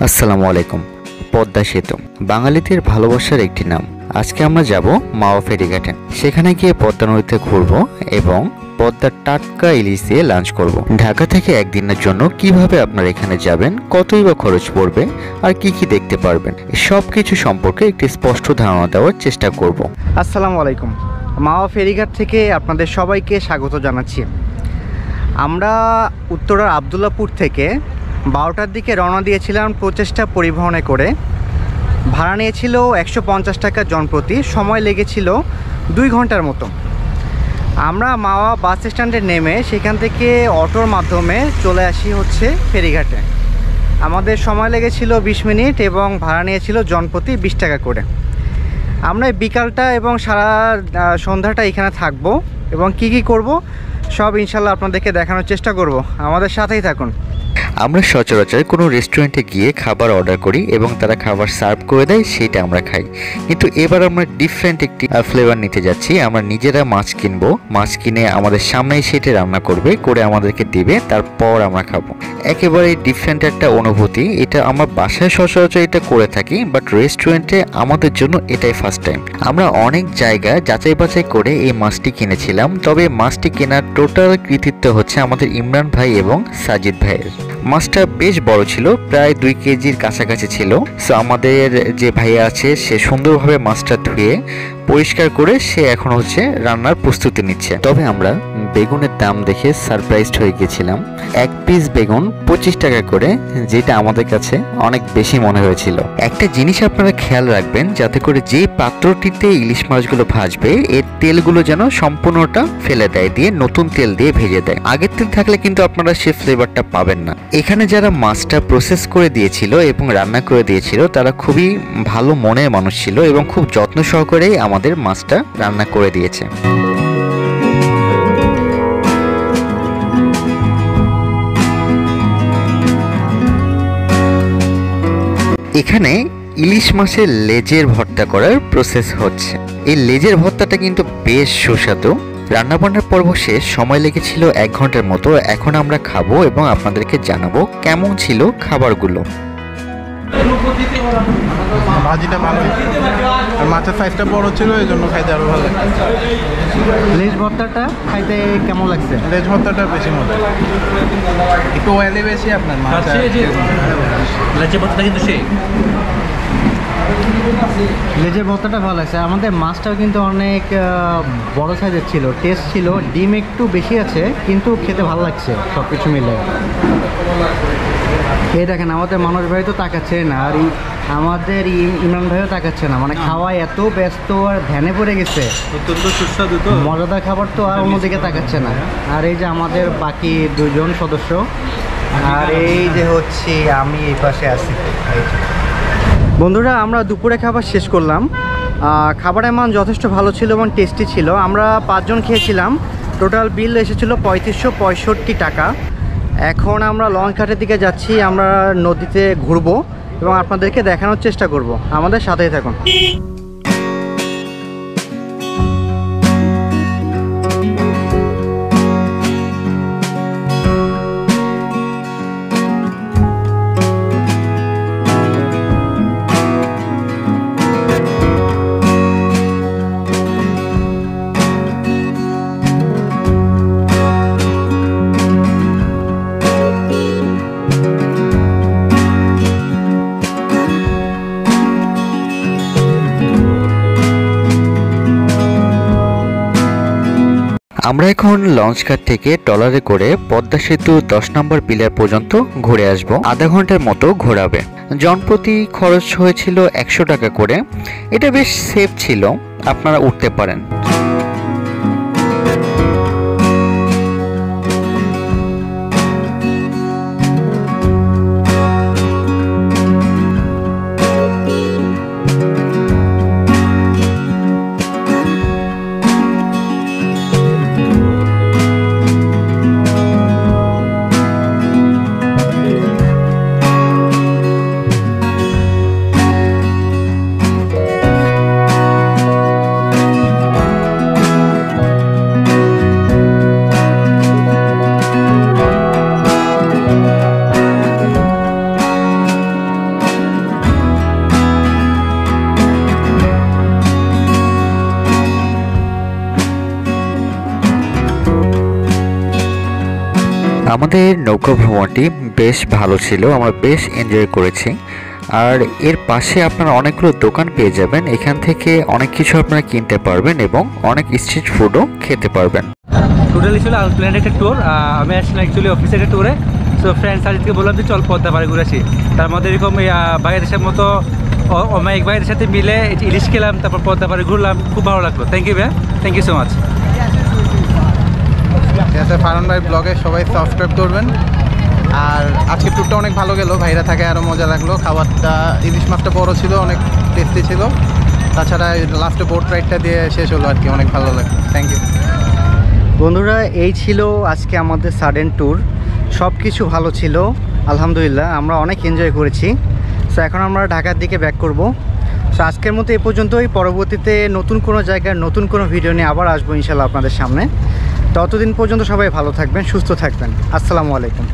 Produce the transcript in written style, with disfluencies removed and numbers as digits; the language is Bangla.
আসসালামু আলাইকুম। পদ্মা সেতু বাঙালিদের ভালোবাসার একটি নাম। আজকে আমরা যাব মাওয়া ফেরিঘাটে। সেখানে গিয়ে পদ্মা নদীতে ঘুরবো এবং পদ্মার টাটকা ইলিশ দিয়ে লাঞ্চ করব। ঢাকা থেকে একদিনের জন্য কিভাবে আপনারা এখানে যাবেন, কতই বা খরচ পড়বে, আর কি কি দেখতে পারবেন, সব কিছু সম্পর্কে একটি স্পষ্ট ধারণা দেওয়ার চেষ্টা করব। আসসালামু আলাইকুম। মাওয়া ফেরিঘাট থেকে আপনাদের সবাইকে স্বাগত জানাচ্ছি। আমরা উত্তরার আবদুল্লাপুর থেকে 12টার দিকে রওনা দিয়েছিলাম প্রচেষ্টা পরিবহনে করে। ভাড়া নিয়েছিল 150 টাকা জনপ্রতি, সময় লেগেছিল 2 ঘন্টার মতো। আমরা মাওয়া বাস স্ট্যান্ডে নেমে সেখান থেকে অটোর মাধ্যমে চলে আসি ফেরিঘাটে। আমাদের সময় লেগেছিল 20 মিনিট এবং ভাড়া নিয়েছিল জনপ্রতি 20 টাকা করে। আমরা বিকালটা এবং সারা সন্ধ্যাটা এখানে থাকব এবং কি কি করব সব ইনশাল্লাহ আপনাদেরকে দেখানোর চেষ্টা করব। আমাদের সাথেই থাকুন। আমরা সচরাচর কোনো রেস্টুরেন্টে গিয়ে খাবার অর্ডার করি এবং তারা খাবার সার্ভ করে দেয়, সেটা আমরা খাই। কিন্তু এবার আমরা ডিফারেন্ট একটি ফ্লেভার নিতে যাচ্ছি। আমরা নিজেরা মাছ কিনবো, মাছ কিনে আমাদের সামনেই সেটা রান্না করে আমাদেরকে দিবে, তারপর আমরা খাবো। একেবারে ডিফারেন্ট একটা অনুভূতি। এটা আমার বাসায় সচরাচর এটা করে থাকি, বাট রেস্টুরেন্টে আমাদের জন্য এটাই ফার্স্ট টাইম। আমরা অনেক জায়গা যাচাই বাছাই করে এই মাছটি কিনেছিলাম, তবে মাছটি কেনার টোটাল কৃতিত্ব হচ্ছে আমাদের ইমরান ভাই এবং সাজিদ ভাইয়ের। মাছটা বেশ বড় ছিল, প্রায় 2 কেজির কাছাকাছি ছিল। সো আমাদের যে ভাইয়া আছে সে সুন্দরভাবে মাছটা ধুয়ে পরিষ্কার করে সে এখন রান্নার প্রস্তুতি নিচ্ছে। তবে আমরা বেগুনের দাম দেখে সারপ্রাইজড হয়ে গেছিলাম। 1 পিস বেগুন 25 টাকা করে, যেটা আমাদের কাছে অনেক বেশি মনে হয়েছিল। একটা জিনিস আপনারা খেয়াল রাখবেন, যাতে করে যে পাত্রটিতে ইলিশ মাছগুলো ভাজবে এর তেলগুলো যেন সম্পূর্ণটা ফেলে দেয়, দিয়ে নতুন তেল দিয়ে ভেজে দেয়। আগের তেল থাকলে কিন্তু আপনারা সে ফ্লেভারটা পাবেন না। এখানে যারা মাছটা প্রসেস করে দিয়েছিল এবং রান্না করে দিয়েছিল তারা খুবই ভালো মনের মানুষ ছিল এবং খুব যত্ন সহকারেই আমাদের মাছটা রান্না করে দিয়েছে। এখানে ইলিশ মাছের লেজের ভর্তা করার প্রসেস হচ্ছে। এই লেজের ভর্তাটা কিন্তু বেশ সুস্বাদু। রান্নাবান্নার পর্ব শেষ, সময় লেগেছিল 1 ঘন্টার মতো। এখন আমরা খাবো এবং আপনাদেরকে জানাবো কেমন ছিল খাবারগুলো। ভাজিটা ভালো, আর মাছের সাইজটা বড় ছিল, এই জন্য খাইতে আরো ভালো লাগছে। লেজ ভর্তাটা খাইতে কেমন লাগছে? লেজ ভর্তাটা বেশি মজা, একটু অয়েলি বেশি আপনার মাছ। লেজের ভর্তা কিন্তু সেই লেজের ভর্তাটা ভালো লাগছে। আমাদের মাছটাও কিন্তু অনেক বড় সাইজের ছিল, টেস্ট ছিল। ডিম একটু বেশি আছে, কিন্তু খেতে ভালো লাগছে সব কিছু মিলে। এই দেখেন আমাদের মানুষ ভাই তো তাকাচ্ছে না, আর আমাদের ইমরান ভাইও তাকাচ্ছে না। মানে খাওয়ায় এত ব্যস্ত আর ধ্যানে পড়ে গেছে। অত্যন্ত সুস্বাদু, তো মজাদার খাবার তো আর অন্যদিকে তাকাচ্ছে না। আর এই যে আমাদের বাকি 2 জন সদস্য, আর এই যে আমি এই পাশে আছি। বন্ধুরা, আমরা দুপুরে খাবার শেষ করলাম। খাবারের মান যথেষ্ট ভালো ছিল এবং টেস্টি ছিল। আমরা 5 জন খেয়েছিলাম। টোটাল বিল এসেছিলো 3565 টাকা। এখন আমরা লঞ্চ ঘাটের দিকে যাচ্ছি। আমরা নদীতে ঘুরবো এবং আপনাদেরকে দেখানোর চেষ্টা করব। আমাদের সাথেই থাকুন। আমরা এখন লঞ্চ ঘাট থেকে ট্রলারে করে পদ্মা সেতু 10 নম্বর পিলার পর্যন্ত ঘুরে আসব। আধা ঘন্টার মতো ঘোরাবে। জনপ্রতি খরচ হয়েছিল 100 টাকা করে। এটা বেশ সেফ ছিল, আপনারা উঠতে পারেন। আমাদের নৌকা ভ্রমণটি বেশ ভালো ছিল, আমরা বেশ এনজয় করেছি। আর এর পাশে আপনারা অনেকগুলো দোকান পেয়ে যাবেন, এখান থেকে অনেক কিছু আপনারা কিনতে পারবেন এবং অনেক স্ট্রিট ফুডও খেতে পারবেন। টোটালি ছিল আনপ্ল্যান্ড একটা ট্যুর। আমি আসলে অ্যাকচুয়ালি অফিসের একটা ট্যুরে। সো ফ্রেন্ডস আজকে বললাম যে চল পদ্মা পাড়ে ঘুরে আসি। তার মধ্যে এরকম ভাইয়ের মতো অমায়িক ভাইয়ের সাথে মিলে ইলিশ খেলাম, তারপর পদ্মা পাড়ে ঘুরলাম, খুব ভালো লাগলো। থ্যাংক ইউ ভাইয়া, থ্যাংক ইউ সো মাচ। ঠিক আছে, ফারহান ভাই ব্লগে সবাই সাবস্ক্রাইব করবেন। আর আজকে ট্যুরটা অনেক ভালো গেল, ভাইরা থাকে আরও মজা লাগলো। খাবারটা ইলিশ মাছটা বড় ছিল, অনেক টেস্টি ছিল। তাছাড়া লাস্টে বোট রাইডটা দিয়ে শেষ হলো আর কি, অনেক ভালো লাগলো। থ্যাংক ইউ বন্ধুরা, এই ছিল আজকে আমাদের সাডেন ট্যুর। সব কিছু ভালো ছিল আলহামদুলিল্লাহ, আমরা অনেক এনজয় করেছি। সো এখন আমরা ঢাকার দিকে ব্যাক করব। সো আজকের মতো এ পর্যন্তই। পরবর্তীতে নতুন কোনো জায়গার নতুন কোনো ভিডিও নিয়ে আবার আসবো ইনশাল্লাহ আপনাদের সামনে। ততদিন পর্যন্ত সবাই ভালো থাকবেন, সুস্থ থাকবেন। আসসালামু আলাইকুম।